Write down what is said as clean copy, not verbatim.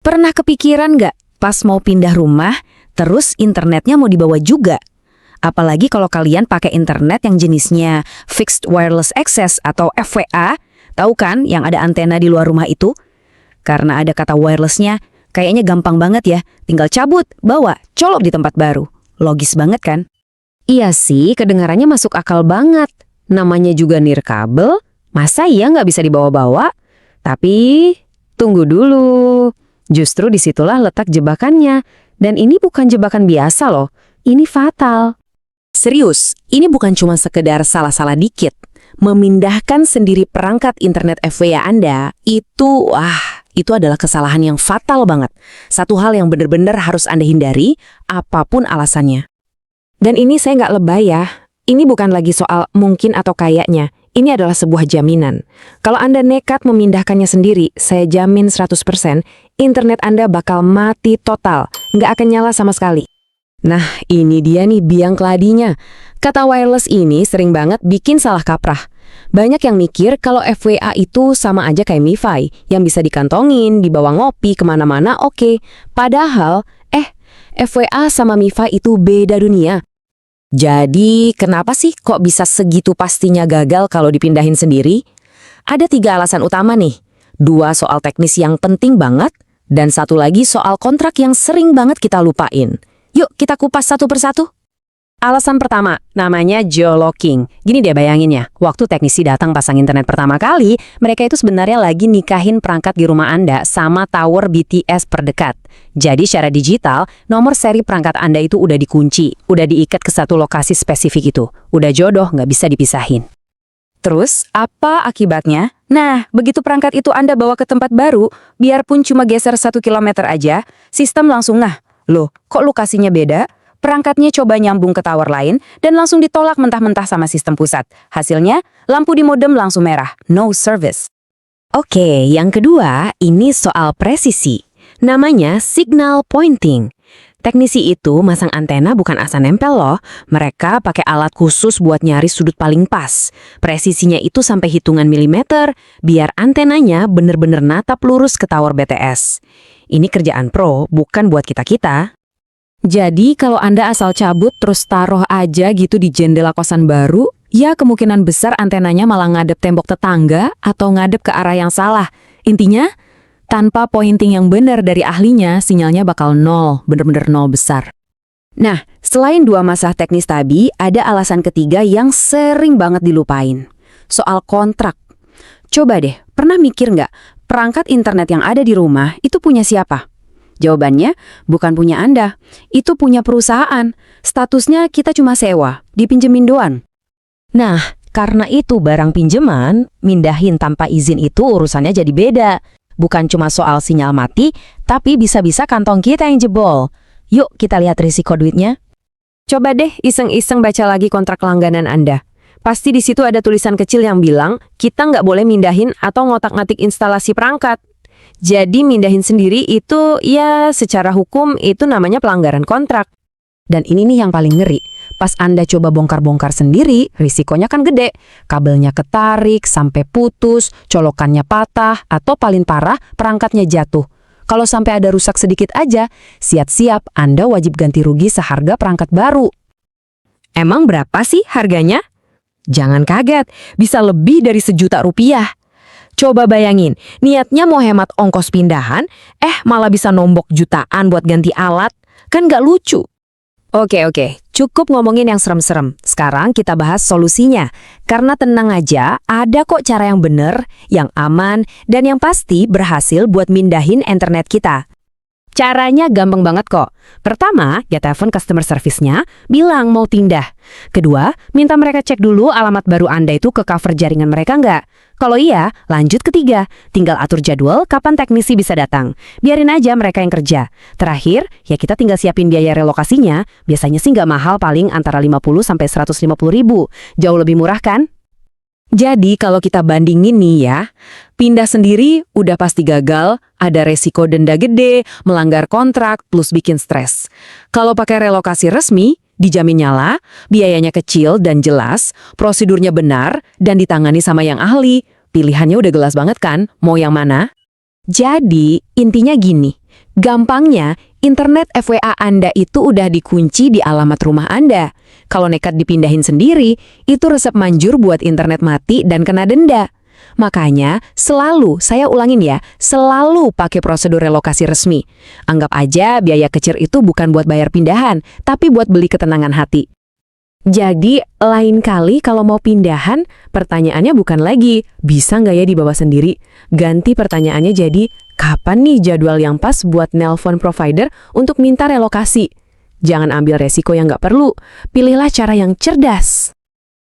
Pernah kepikiran nggak pas mau pindah rumah, terus internetnya mau dibawa juga? Apalagi kalau kalian pakai internet yang jenisnya Fixed Wireless Access atau FWA, tahu kan yang ada antena di luar rumah itu? Karena ada kata wirelessnya, kayaknya gampang banget ya, tinggal cabut, bawa, colok di tempat baru. Logis banget kan? Iya sih, kedengarannya masuk akal banget. Namanya juga nirkabel, masa iya nggak bisa dibawa-bawa? Tapi, tunggu dulu. Justru disitulah letak jebakannya. Dan ini bukan jebakan biasa loh, ini fatal. Serius, ini bukan cuma sekedar salah-salah dikit. Memindahkan sendiri perangkat internet FWA Anda, itu adalah kesalahan yang fatal banget. Satu hal yang benar-benar harus Anda hindari, apapun alasannya. Dan ini saya nggak lebay ya. Ini bukan lagi soal mungkin atau kayaknya. Ini adalah sebuah jaminan. Kalau Anda nekat memindahkannya sendiri, saya jamin 100%, internet Anda bakal mati total. Nggak akan nyala sama sekali. Nah, ini dia nih biang keladinya. Kata wireless ini sering banget bikin salah kaprah. Banyak yang mikir kalau FWA itu sama aja kayak MiFi, yang bisa dikantongin, dibawa ngopi, kemana-mana oke. Padahal, FWA sama MiFi itu beda dunia. Jadi, kenapa sih kok bisa segitu pastinya gagal kalau dipindahin sendiri? Ada 3 alasan utama nih. 2 soal teknis yang penting banget, dan 1 lagi soal kontrak yang sering banget kita lupain. Yuk, kita kupas satu persatu. Alasan pertama, namanya geolocking. Gini deh bayangin ya, waktu teknisi datang pasang internet pertama kali, mereka itu sebenarnya lagi nikahin perangkat di rumah Anda sama tower BTS terdekat. Jadi secara digital, nomor seri perangkat Anda itu udah dikunci, udah diikat ke satu lokasi spesifik itu. Udah jodoh, nggak bisa dipisahin. Terus, apa akibatnya? Nah, begitu perangkat itu Anda bawa ke tempat baru, biarpun cuma geser 1 kilometer aja, sistem langsung loh, kok lokasinya beda? Perangkatnya coba nyambung ke tower lain dan langsung ditolak mentah-mentah sama sistem pusat. Hasilnya, lampu di modem langsung merah, no service. Oke, yang kedua, ini soal presisi. Namanya signal pointing. Teknisi itu masang antena bukan asal nempel loh. Mereka pakai alat khusus buat nyari sudut paling pas. Presisinya itu sampai hitungan milimeter, biar antenanya bener-bener natap lurus ke tower BTS. Ini kerjaan pro, bukan buat kita-kita. Jadi kalau Anda asal cabut terus taruh aja gitu di jendela kosan baru, ya kemungkinan besar antenanya malah ngadep tembok tetangga atau ngadep ke arah yang salah. Intinya, tanpa pointing yang benar dari ahlinya, sinyalnya bakal nol, bener-bener nol besar. Nah, selain 2 masalah teknis tadi, ada alasan ketiga yang sering banget dilupain. Soal kontrak. Coba deh, pernah mikir nggak, perangkat internet yang ada di rumah itu punya siapa? Jawabannya, bukan punya Anda. Itu punya perusahaan. Statusnya kita cuma sewa, dipinjemin doang. Nah, karena itu barang pinjeman, mindahin tanpa izin itu urusannya jadi beda. Bukan cuma soal sinyal mati, tapi bisa-bisa kantong kita yang jebol. Yuk kita lihat risiko duitnya. Coba deh iseng-iseng baca lagi kontrak langganan Anda. Pasti di situ ada tulisan kecil yang bilang, kita nggak boleh mindahin atau ngotak-ngatik instalasi perangkat. Jadi mindahin sendiri itu ya secara hukum itu namanya pelanggaran kontrak. Dan ini nih yang paling ngeri. Pas Anda coba bongkar-bongkar sendiri, risikonya kan gede. Kabelnya ketarik, sampai putus, colokannya patah, atau paling parah perangkatnya jatuh. Kalau sampai ada rusak sedikit aja, siap-siap Anda wajib ganti rugi seharga perangkat baru. Emang berapa sih harganya? Jangan kaget, bisa lebih dari Rp1.000.000. Coba bayangin, niatnya mau hemat ongkos pindahan, malah bisa nombok jutaan buat ganti alat. Kan nggak lucu. Oke, cukup ngomongin yang serem-serem. Sekarang kita bahas solusinya. Karena tenang aja, ada kok cara yang bener, yang aman, dan yang pasti berhasil buat mindahin internet kita. Caranya gampang banget kok. Pertama, ya telepon customer service-nya, bilang mau pindah. Kedua, minta mereka cek dulu alamat baru Anda itu ke cover jaringan mereka nggak. Kalau iya, lanjut ketiga, tinggal atur jadwal kapan teknisi bisa datang. Biarin aja mereka yang kerja. Terakhir, ya kita tinggal siapin biaya relokasinya. Biasanya sih nggak mahal, paling antara 50 sampai 150 ribu. Jauh lebih murah kan? Jadi kalau kita bandingin nih ya, pindah sendiri udah pasti gagal, ada resiko denda gede, melanggar kontrak, plus bikin stres. Kalau pakai relokasi resmi, dijamin nyala, biayanya kecil dan jelas, prosedurnya benar, dan ditangani sama yang ahli. Pilihannya udah jelas banget kan, mau yang mana? Jadi, intinya gini, Gampangnya, internet FWA Anda itu udah dikunci di alamat rumah Anda. Kalau nekat dipindahin sendiri, itu resep manjur buat internet mati dan kena denda. Makanya, selalu, saya ulangin ya, selalu pakai prosedur relokasi resmi. Anggap aja biaya kecil itu bukan buat bayar pindahan, tapi buat beli ketenangan hati. Jadi, lain kali kalau mau pindahan, pertanyaannya bukan lagi, bisa nggak ya dibawa sendiri? Ganti pertanyaannya jadi, kapan nih jadwal yang pas buat nelpon provider untuk minta relokasi? Jangan ambil resiko yang nggak perlu, pilihlah cara yang cerdas.